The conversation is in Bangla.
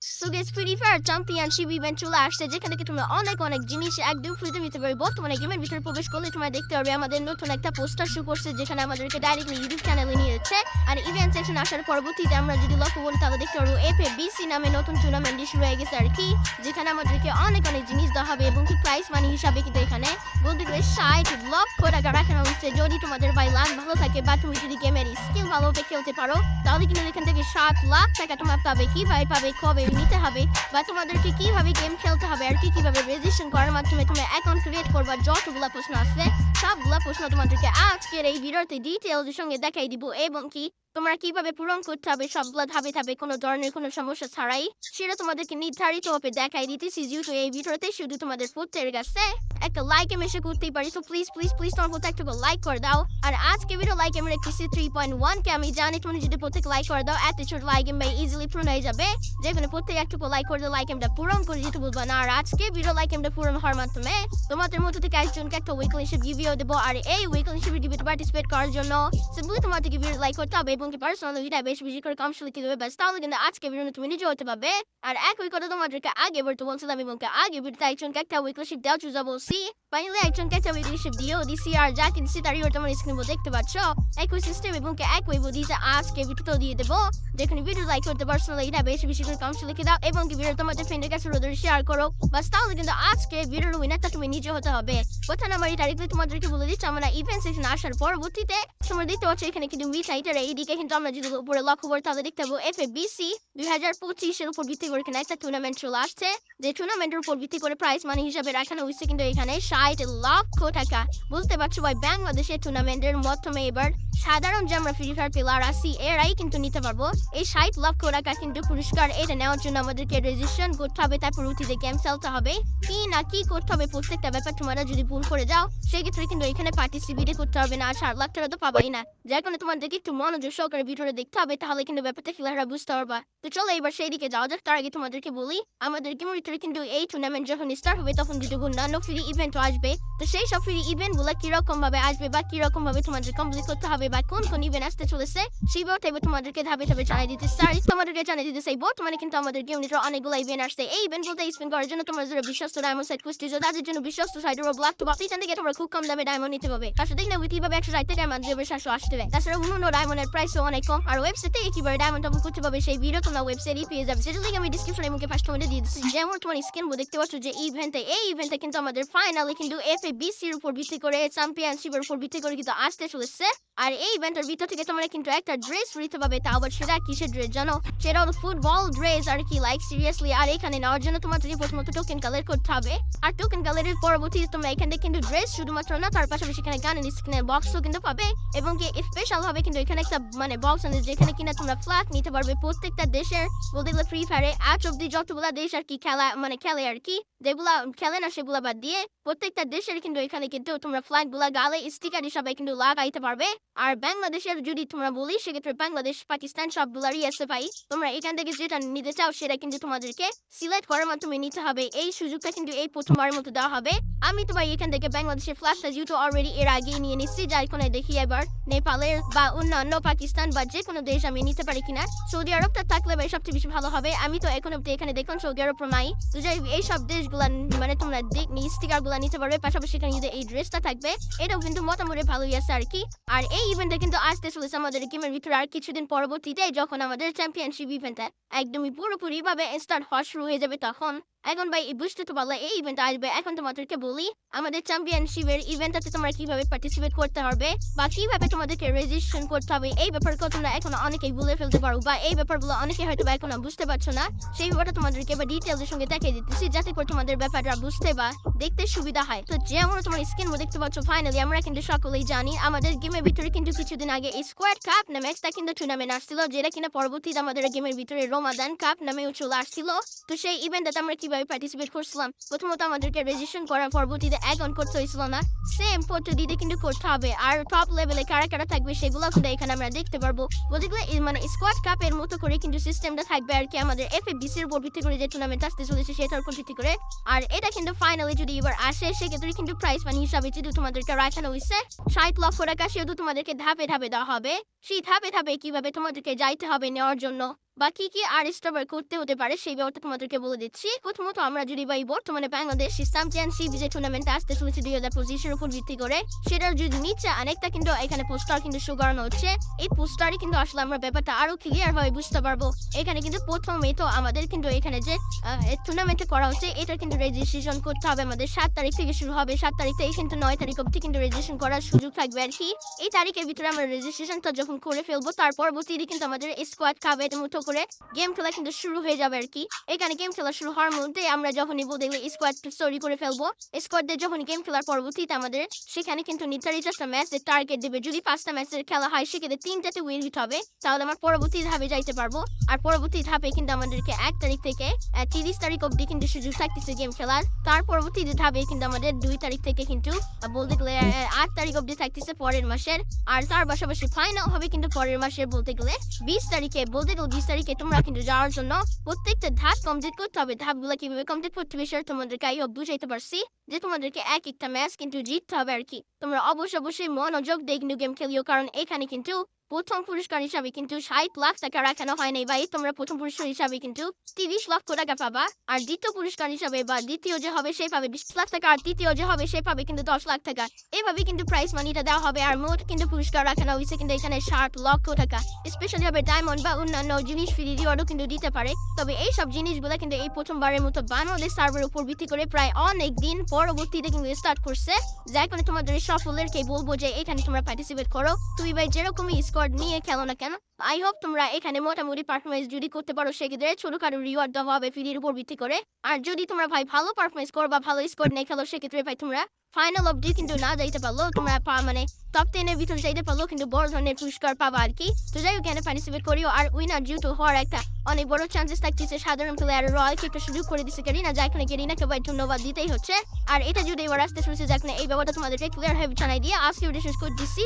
So guys free fire championship event চলে আসছে, যেখান থেকে তোমরা অনেক অনেক জিনিস একদম ফ্রিতে নিতে পারবে। বর্তমানে গেমের ভিতরে প্রবেশ করলে তোমরা দেখতে পারবে আমাদের নতুন একটা পোস্টার শো করছে, যেখানে আমাদেরকে ডাইরেক্টলি ইউটিউব চ্যানেলে নিয়ে যাচ্ছে। আর ইভেন্ট সেকশন আসার পরবর্তীতে আমরা যদি লক্ষ্য করি তাহলে দেখতে পারবো এফএবিসি নামে নতুন টুর্নামেন্টটি শুরু হয়ে গেছে আর কি, যেখানে আমাদেরকে অনেক অনেক জিনিস দেওয়া হবে এবং কি প্রাইস মানি হিসাবে কিন্তু এখানে বলতে গেলে 60 লক্ষ টাকা রাখানো হচ্ছে। যদি তোমাদের ভাই লাখ ভালো থাকে বা তুমি যদি গেমের স্কিল ভালো খেলতে পারো তাহলে কিন্তু এখান থেকে 7 লাখ টাকা তোমরা পাবে। কিভাবে পাবে, কবে নিতে হবে বা তোমাদেরকে কিভাবে গেম খেলতে হবে আর কিভাবে রেজিস্ট্রেশন করার মাধ্যমে তোমরা অ্যাকাউন্ট ক্রিয়েট করবা, যতগুলো প্রশ্ন আছে সবগুলো প্রশ্ন তোমাদেরকে আজকের এই ভিডিওতে ডিটেইলসের সঙ্গে দেখাই দিব। এবং কি তোমরা কিভাবে পূরণ করতে হবে সবগুলো ধাপে ধাপে কোনো ধরনের কোনো সমস্যা ছাড়াই সেটা তোমাদেরকে নির্ধারিতভাবে দেখাই দিতেছি। যেহেতু এই ভিডিওতে শুধু তোমাদের প্রত্যেকের কাছে একটা লাইক এমএসে করতেই পারি, তো প্লিজ প্লিজ প্লিজ তোমার প্রত্যেকটা লাইক করে দাও। আর আজকে ভিডিও লাইক এমএর রেখেছি 3.1 কে। আমি জানি তুমি যদি প্রত্যেক লাইক করে দাও এত ছোট লাইক এম ইজিলি পূরণ হয়ে যাবে, যেখানে প্রত্যেক একটু লাইক করে লাইক এমটা পূরণ করে দিতে বলবো না। আর আজকে ভিডিও লাইক এমটা পূরণ হওয়ার মাধ্যমে তোমাদের মধ্যে থেকে একজনকে একটা উইকলি শিপ গিভিও দেবো। আর এই উইকলি শিপ গিভিতে পার্টিসিপেট করার জন্য সিম্পলি তোমাদেরকে ভিডিও লাইক করতে হবে এবং পার্সোনালি ভিডিও বেশি বেশি করে কম লিখে দেবে, বাস তাহলে কিন্তু আজকে ভিডিও তুমি নিজে হতে পারবে। আর একই কথা তোমাদেরকে আগে বলতে বলছিলাম এবং আগে ভিডিওতে একজনকে একটা উইকলি শিপ দেওয়া চুজা বলছি, ফাইনালি একজনকে একটা উইকলি শিপ দিয়েও দিছি। আর যা কিনছি তারই তোমার স্ক্রিনে দেখতে পাচ্ছ একই সিস্টেম এবং একই দিয়েছে আজকে ভিডিওতেও দিয়ে দেবো, যেখানে ভিডিও লাইক করতে পার্সোনালি এটা বেশি বেশি করে কম লিখে দাও এবং ভিডিও তোমাদের ফ্রেন্ডের কাছে রোদে শেয়ার করো, বাস তাহলে কিন্তু আজকে ভিডিওর উইনারটা তুমি নিজে হতে হবে। কথা নাম্বার ডাইরেক্টলি তোমাদেরকে বলে দিচ্ছি, আমরা ইভেন্ট সেকশন আসার পরবর্তীতে তোমরা দেখতে পাচ্ছ এখানে কিন্তু ওয়েবসাইটের এইদিকে কিন্তু আমরা যদি উপরে লক্ষ্য করি তাহলে দেখতে পাবো এফএবিসি 2025 এর উপর ভিত্তি করে এখানে একটা টুর্নামেন্ট চলে আসছে, যে টুর্নামেন্টের উপর ভিত্তি করে প্রাইস মানি হিসাবে রাখানো হয়েছে কিন্তু এখানে 60 লক্ষ টাকা। বুঝতে পারছো ভাই, বাংলাদেশের টুর্নামেন্টের মাধ্যমে এবার সাধারণ যে আমরা ফ্রি ফায়ার প্লেয়ার আছি এরাই কিন্তু নিতে পারবো এই 60 লক্ষ টাকা কিন্তু পুরস্কার। এটা নেওয়ার জন্য আমাদেরকে রেজিস্ট্রেশন করতে হবে, তারপর উঠিতে গেম খেলতে হবে, কি না কি করতে হবে প্রত্যেকটা ব্যাপার তোমরা যদি ভুল করে যাও সেক্ষেত্রে কিন্তু এখানে পার্টিসিপেট করতে হবে না। আর 60 লাখ টাকা তো পাবাই না, যার কারণে তোমাদেরকে একটু মনোযোগ সহকারে ভিডিওটা দেখতে হবে, তাহলে কিন্তু ব্যাপারটা খেলাটা বুঝতে পারবা। তো চলো এবার সেই দিকে যাওয়া যাক। তার আগে তোমাদেরকে বলি আমাদের গেমের ভিতরে কিন্তু এই টুর্নামেন্ট যখন স্টার্ট হবে তখন কিন্তু অন্যান্য ফ্রি ইভেন্ট আসবে। তো সেই সব ফ্রি ইভেন্ট গুলো কিরকম ভাবে আসবে বা কিরকম ভাবে তোমাদের কমপ্লিট করতে হবে বা কোন কোন ইভেন্ট আসতে চলেছে সেই ব্যাপারটা তোমাদেরকে ধাপে ধাপে জানিয়ে দিতে চাই। তোমাদেরকে জানিয়ে দিতে চাই বর্তমানে কিন্তু আমাদের গেমের ভিতরে অনেকগুলো ইভেন্ট আসছে। এই ইভেন্ট বলতে স্পেন্ড করার জন্য তোমরা যারা বিশ্বস্ত ডায়মন্ড সাইট খুঁজতেছো তাদের জন্য বিশ্বস্ত সাইটের ব্লক তো বাকি থেকে তোমরা খুব কম দামে ডায়মন্ড নিতে পারবে। তার সাথে কিভাবে 160 টাকা ডায়মন্ড দেবে 780 টাকা। তাছাড়া অন্যান্য ডায়মন্ডের প্রাইসও অনেক কম। আর ওয়েবসাইটে কিভাবে ডায়মন্ড টপ করতে পারবে সেই ভিডিও তোমরা ওয়েবসাইটে পেয়ে যাবে, যেটা লিংক আমি ডেসক্রিপশনে এবং ফার্স্ট কমেন্টে দিয়ে দিচ্ছি। যেমন তোমার স্ক্রিন দেখতে পাচ্ছ যে এই ইভেন্টে কিন্তু আমাদের ফাইনালি কিন্তু এফএবিসি এর উপর ভিত্তি করে চ্যাম্পিয়নশিপের উপর ভিত্তি করে কিন্তু আসতে চলেছে। আর এই ইভেন্টের ভিতর থেকে তোমরা কিন্তু একটা ড্রেস ফ্রিতে পাবে, তা আবার সেটা কিসের ড্রেস জানো? সেটা হলো ফুটবল ড্রেস আর কি, লাইক সিরিয়াসলি। আর এখানে নেওয়ার জন্য তোমাদেরকে প্রথমত টোকেন কালেক্ট করতে হবে, আর টোকেন কালেক্টের পরবর্তীতে তোমরা এখান থেকে কিন্তু ড্রেস শুধুমাত্র না তার পাশাপাশি এখানে গানের স্ক্রিনের বক্সও কিন্তু পাবে এবং কি স্পেশাল ভাবে কিন্তু এখানে একটা বক্স আছে যেখানে কিনা তোমরা ফ্ল্যাগ নিতে পারবে প্রত্যেকটা দেশের। বলতে গেলে ফ্রি ফায়ারে আজ অব্দি যতগুলা দেশ আর কি খেলে আর কি, যেগুলা খেলে না সেগুলা বাদ দিয়ে প্রত্যেকটা দেশের কিন্তু এখানে কিন্তু তোমরা ফ্ল্যাগ গুলা গালে স্টিকার হিসাবে কিন্তু লাগাইতে পারবে। আর বাংলাদেশের যদি তোমরা বলি সেক্ষেত্রে বাংলাদেশ পাকিস্তান সবগুলারই আছে ভাই। তোমরা এখান থেকে যেটা নিতে চাও সেটা কিন্তু তোমাদেরকে সিলেক্ট করার মাধ্যমে নিতে হবে। এই সুযোগটা কিন্তু এই প্রথমবারের মতো দেওয়া হবে। আমি তো ভাই এখান থেকে বাংলাদেশের ফ্ল্যাগটা যেহেতু অলরেডি এর আগেই নিয়ে নিচ্ছি, যার কোনো দেখি এবার নেপালের বা অন্যান্য পাকিস্তান বা যে কোনো দেশ আমি নিতে পারি কিনা। সৌদি আরবটা থাকলে ভাই সবচেয়ে বেশি ভালো হবে। আমি তো এখন অব্দি এখানে দেখলাম সৌদি আরব নাই, তো যাই এই সব দেশগুলা তোমরা স্টিকার গুলা নিতে পারবে, পাশাপাশি এখানে যদি এই ড্রেসটা থাকবে এটাও কিন্তু মোটামুটি ভালোই আছে আর কি। আর এই ইভেন্টটা কিন্তু আসতে চলেছে আমাদের গেমের ভিতরে আর কিছুদিন পরবর্তীতে, যখন আমাদের চ্যাম্পিয়নশিপ ইভেন্টটা একদমই পুরোপুরি ভাবে স্টার্ট হওয়া শুরু হয়ে যাবে তখন। এখন ভাই বুঝতে তো পারলে এই ইভেন্ট আসবে। এখন তোমাদেরকে বলি আমাদের চ্যাম্পিয়নশিপের ইভেন্টটাতে তোমরা কিভাবে পার্টিসিপেট করতে হবে বা কিভাবে তোমাদেরকে রেজিস্ট্রেশন করতে হবে, এই ব্যাপারগুলো তোমরা এখন অনেকেই ভুলে ফেলতে পারো বা এই ব্যাপারগুলো অনেকে হয়তো বা এখন বুঝতে পারছো না। সেই ব্যাপারটা তোমাদেরকে এবার ডিটেইলসের সঙ্গে দেখিয়ে দিতেছি, যাতে করে তোমাদের ব্যাপারটা বুঝতে বা দেখতে সুবিধা হয়। তো যেমন তোমার স্ক্রিন দেখতে পাচ্ছ ফাইনালি আমরা কিন্তু সকলেই জানি আমাদের গেমের ভিতরে কিন্তু কিছুদিন আগে স্কোয়াড কাপ নামে একটা কিন্তু টুর্নামেন্ট আসছিল, যেটা কিনা পরবর্তীতে আমাদের গেমের ভিতরে রমাদান কাপ নামে চলে আসছিল। তো সেই ইভেন্টটাতে আমরা কিভাবে পার্টিসিপেট করছিলাম, প্রথমত আমাদেরকে রেজিস্ট্রেশন করার পরবর্তীতে অ্যাকাউন্ট করতে হয়েছিল না, সেম পদ্ধতিতে কিন্তু করতে হবে। আর টপ লেভেলে কারা কারা থাকবে সেগুলো কিন্তু এখানে আমরা দেখতে পারবো। বলতে গেলে স্কোয়াড কাপের মতো করে কিন্তু সিস্টেমটা থাকবে আর কি, আমাদের এফএবিসির উপর ভিত্তি করে যে টুর্নামেন্ট আসতে চলেছে সেটার উপর ভিত্তি করে। আর এটা কিন্তু ফাইনালি যদি এবার আসে সেক্ষেত্রে কিন্তু প্রাইস মানি হিসাবে যদি তোমাদেরকে রাখানো হয়েছে 60 লক্ষ টাকা, সেহেতু তোমাদেরকে ধাপে ধাপে দেওয়া হবে। সেই ধাপে ধাপে কিভাবে তোমাদেরকে যাইতে হবে নেওয়ার জন্য বা কি কি আর স্টাবার করতে হতে পারে সেই ব্যাপারটা তোমাদেরকে বলে দিচ্ছি। প্রথমত আমরা যদি ভাই বর্তমানে বাংলাদেশ চ্যাম্পিয়নশিপ যে টুর্নামেন্টটা আসতে চলেছে 2025 এর উপর ভিত্তি করে, সেটার যদি নিচে আরেকটা কিন্তু এখানে পোস্টার কিন্তু শো করানো হচ্ছে। এই পোস্টারে কিন্তু আসলে আমরা ব্যাপারটা আরো ক্লিয়ার ভাবে বুঝতে পারবো। এখানে কিন্তু প্রথমেই তো আমাদের কিন্তু এখানে যে টুর্নামেন্টে করা হচ্ছে এটার কিন্তু রেজিস্ট্রেশন করতে হবে আমাদের। 7 তারিখ থেকে শুরু হবে, 7 তারিখ থেকে কিন্তু 9 তারিখ অবধি কিন্তু রেজিস্ট্রেশন করার সুযোগ থাকবে আর কি। এই তারিখের ভিতরে আমরা রেজিস্ট্রেশনটা যখন করে ফেলবো তার পরবর্তীতে কিন্তু আমাদের স্কোয়াড কাবের মতো করে গেম খেলা কিন্তু শুরু হয়ে যাবে আর কি। এখানে গেম খেলা শুরু হওয়ার মধ্যে আমরা যখনই দেখলে স্কোয়াড তৈরি করে ফেলবো, স্কোয়াডদের যখন গেম খেলার পরবর্তীতে আমাদের সেখানে কিন্তু নির্ধারিত একটা ম্যাচের টার্গেট দেবে। যদি 5টা ম্যাচের খেলা হয় সেক্ষেত্রে 3টাতে উইন দিতে হবে, তাহলে আমরা পরবর্তী ধাপে যাইতে পারবো। আর পরবর্তী ধাপে কিন্তু আমাদেরকে 1 তারিখ থেকে 30 তারিখ অবধি কিন্তু সুযোগ থাকতেছে গেম খেলার। তার পরবর্তী ধাপে কিন্তু আমাদের 2 তারিখ থেকে কিন্তু বলতে গেলে 8 তারিখ অবধি থাকতেছে পরের মাসের। আর তার পাশাপাশি ফাইনাল হবে কিন্তু পরের মাসের বলতে গেলে 20 তারিখে। বলতে গেলে 20 তারিখে তোমরা কিন্তু যাওয়ার জন্য প্রত্যেকটা ধাপ কমপ্লিট করতে হবে। ধাপগুলো কিভাবে কমপ্লিট করতে হবে সেটা তোমাদেরকে আমি বুঝাইতে পারছি যে তোমাদেরকে এক একটা ম্যাচ কিন্তু জিততে হবে আর কি। তোমরা অবশ্যই মনোযোগ দিয়ে কিন্তু গেম খেলিও, কারণ এখানে কিন্তু প্রথম পুরস্কার হিসাবে কিন্তু 60 লাখ টাকা রাখানো হয় নাই ভাই। তোমরা প্রথম পুরস্কার হিসাবে কিন্তু 30 লক্ষ টাকা পাবা, আর দ্বিতীয় পুরস্কার হিসাবে বা দ্বিতীয় যে হবে সে পাবে 20 লাখ টাকা, আর তৃতীয় যে হবে সে পাবে কিন্তু 10 লাখ টাকা। এভাবে কিন্তু প্রাইজ মানিটা দেওয়া হবে। আর মোট কিন্তু পুরস্কার রাখানো হয়েছে কিন্তু এখানে 60 লক্ষ টাকা। স্পেশালি হবে ডায়মন্ড বা অন্যান্য জিনিস ফ্রি রিওয়ার্ডও কিন্তু দিতে পারে। তবে এই সব জিনিসগুলো কিন্তু এই প্রথমবারের মতো বাংলাদেশ সার্ভারের উপর ভিত্তি করে প্রায় অনেক দিন পরবর্তীতে কিন্তু স্টার্ট করছে। যার কারণে তোমাদের সকলেরকে বলবো যে এখানে তোমরা পার্টিসিপেট করো। তুমি ভাই যেরকমই স্কোয়াড নিয়ে খেলো না কেন, আই হোপ তোমরা এখানে মোটামুটি পারফরমেন্স যদি করতে পারো সেক্ষেত্রে ছোটখাটো রিওয়ার্ড দেওয়া হবে ফ্রির উপর ভিত্তি করে। আর যদি তোমরা ভাই ভালো পারফরমেন্স করো বা ভালো স্কোয়াড নিয়ে খেলো সেক্ষেত্রে ভাই তোমরা ফাইনাল অবধি কিন্তু না যাইতে পারলো, তোমরা মানে টপ 10 এর ভিতরে যাইতে পারলো কিন্তু বড় ধরনের পুরস্কার পাবা আর কি। তো যাই হোক এখানে পার্টিসিপেট করিও। আর উইনার যেহেতু হওয়ার একটা অনেক বড় চান্সেস থাকতেছে, সাধারণ প্লেয়ার রয়্যালকে একটা সুযোগ করে দিচ্ছে কারিনা, যার কারণে কারিনাকে ভাই ধন্যবাদ দিতেই হচ্ছে। আর এটা যদি এবার আসতে শুনছে যার কারণে এই ব্যাপারটা তোমাদেরকে ক্লিয়ার হয়ে জানাই দিয়ে আজকে ভিডিও শেষ করে দিচ্ছি।